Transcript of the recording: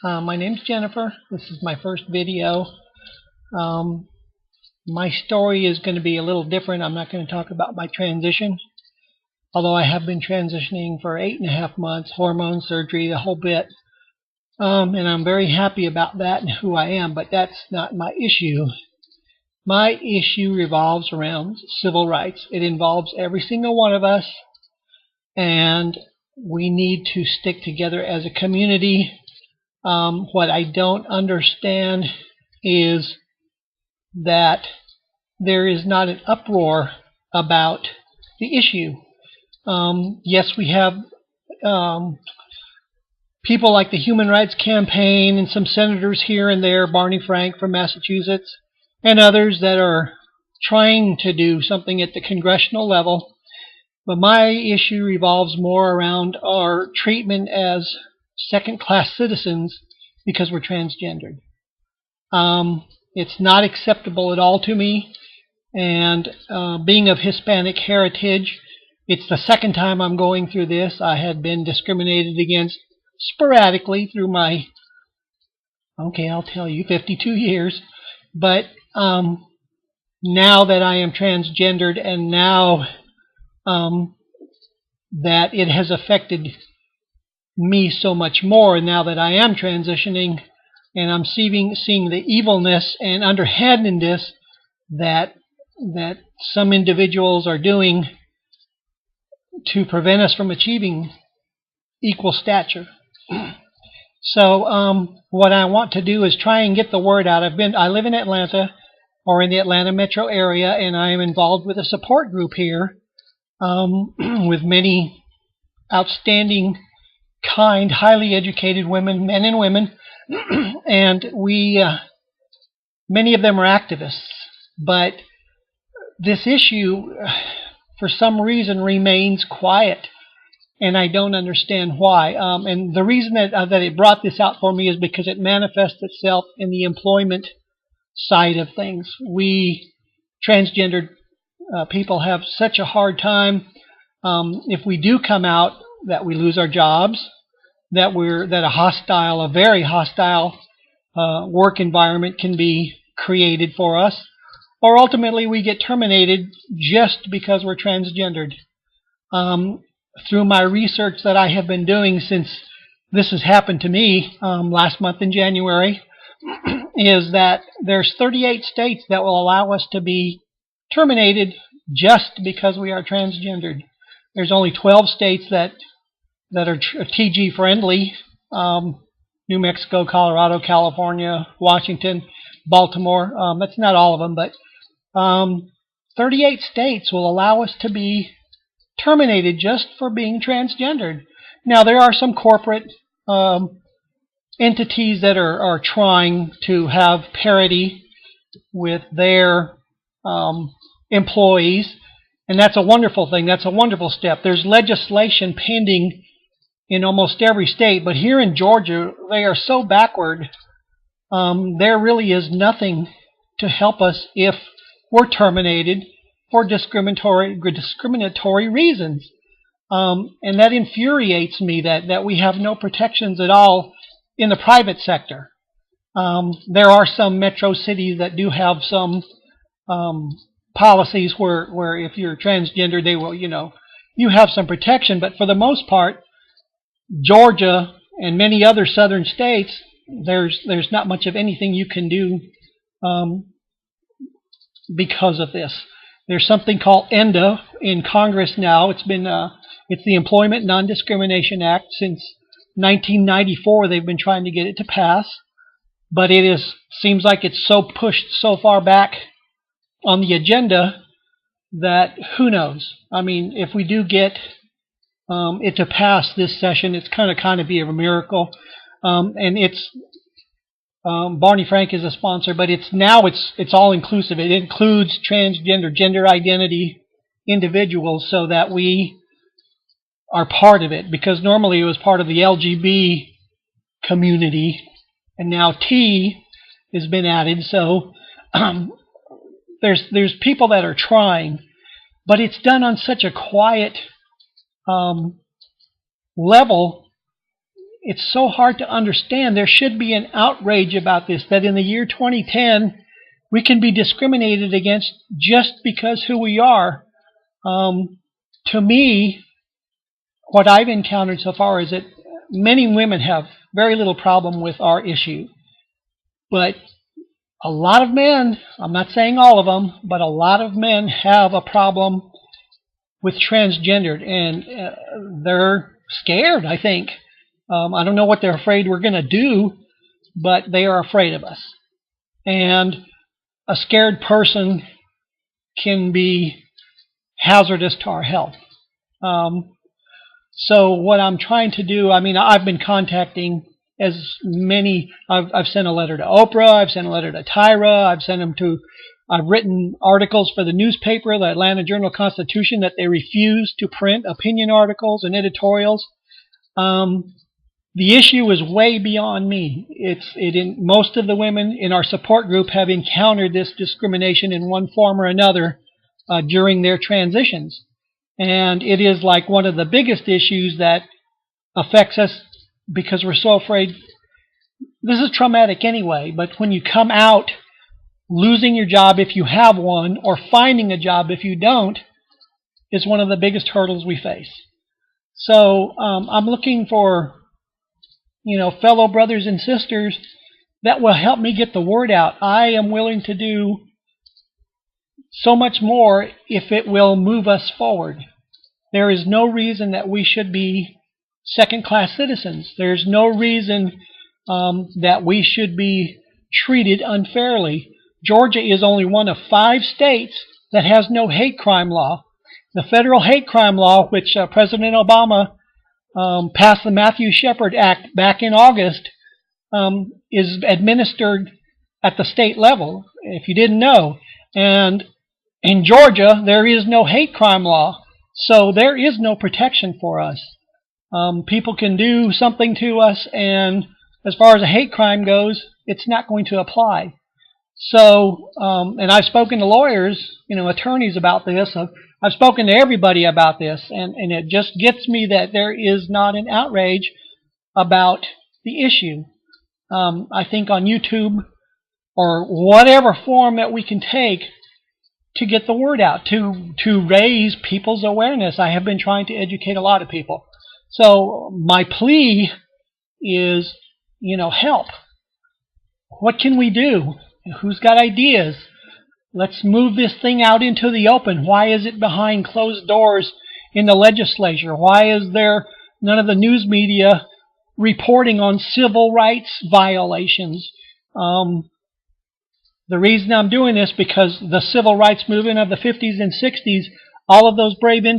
My name's Jennifer. This is my first video. Um, my story is going to be a little different. I'm not going to talk about my transition, although I have been transitioning for 8.5 months, hormone surgery, the whole bit. And I'm very happy about that and who I am, but that's not my issue. My issue revolves around civil rights. It involves every single one of us, and we need to stick together as a community. What I don't understand is that there is not an uproar about the issue. Yes, we have people like the Human Rights Campaign and some senators here and there, Barney Frank from Massachusetts, and others that are trying to do something at the congressional level. But my issue revolves more around our treatment as second-class citizens because we're transgendered. It's not acceptable at all to me, and being of Hispanic heritage, it's the second time I'm going through this. I had been discriminated against sporadically through my, I'll tell you, 52 years, but now that I am transgendered and now that it has affected me so much more, and now that I am transitioning and I'm seeing the evilness and underhandedness that some individuals are doing to prevent us from achieving equal stature. So what I want to do is try and get the word out. I live in Atlanta, or in the Atlanta metro area, and I am involved with a support group here with many outstanding, kind, highly educated women, men and women, and many of them are activists. But this issue, for some reason, remains quiet, and I don't understand why. And the reason that it brought this out for me is because it manifests itself in the employment side of things. We transgendered people have such a hard time. If we do come out, that we lose our jobs, that a very hostile work environment can be created for us, or ultimately we get terminated just because we're transgendered. Through my research that I have been doing since this has happened to me last month in January, is that there's 38 states that will allow us to be terminated just because we are transgendered. There's only 12 states that are TG friendly. New Mexico, Colorado, California, Washington, Baltimore. That's not all of them, but 38 states will allow us to be terminated just for being transgendered. Now, there are some corporate entities that are trying to have parity with their employees, and that's a wonderful thing. That's a wonderful step. There's legislation pending in almost every state, but here in Georgia, they are so backward. There really is nothing to help us if we're terminated for discriminatory reasons. And that infuriates me that we have no protections at all in the private sector. There are some metro cities that do have some policies where if you're transgender, they will, you have some protection, but for the most part, Georgia and many other southern states, there's not much of anything you can do because of this. There's something called ENDA in Congress now. It's the Employment Non-Discrimination Act. Since 1994, they've been trying to get it to pass, but seems like it's so pushed so far back on the agenda that who knows? I mean, if we do get it to pass this session, it's kind of be a miracle. And it's Barney Frank is a sponsor, but it's all inclusive. It includes transgender, gender identity individuals, so that we are part of it. Because normally it was part of the LGB community, and now T has been added. So there's people that are trying, but it's done on such a quiet level it's so hard to understand. There should be an outrage about this, that in the year 2010, we can be discriminated against just because who we are. To me, what I've encountered so far is that many women have very little problem with our issue. But a lot of men, I'm not saying all of them, but a lot of men have a problem with transgendered, and they're scared, I think. I don't know what they're afraid we're going to do, but they are afraid of us. And a scared person can be hazardous to our health. So what I'm trying to do, I mean, I've been contacting as many, I've sent a letter to Oprah, I've sent a letter to Tyra, I've written articles for the newspaper, the Atlanta Journal-Constitution, that they refuse to print opinion articles and editorials. The issue is way beyond me. Most of the women in our support group have encountered this discrimination in one form or another during their transitions. And it is like one of the biggest issues that affects us because we're so afraid. This is traumatic anyway, but when you come out, losing your job if you have one, or finding a job if you don't, is one of the biggest hurdles we face. So I'm looking for, fellow brothers and sisters that will help me get the word out. I am willing to do so much more if it will move us forward. There is no reason that we should be second-class citizens. There's no reason that we should be treated unfairly. Georgia is only one of 5 states that has no hate crime law. The federal hate crime law, which President Obama passed the Matthew Shepard Act back in August, is administered at the state level, if you didn't know. And in Georgia, there is no hate crime law, so there is no protection for us. People can do something to us, and as far as a hate crime goes, it's not going to apply. So, and I've spoken to lawyers, attorneys about this. I've spoken to everybody about this, and it just gets me that there is not an outrage about the issue. I think on YouTube or whatever form that we can take to get the word out, to raise people's awareness. I have been trying to educate a lot of people. So my plea is, help. What can we do? Who's got ideas? Let's move this thing out into the open. Why is it behind closed doors in the legislature? Why is there none of the news media reporting on civil rights violations? The reason I'm doing this because the civil rights movement of the 50s and 60s, all of those brave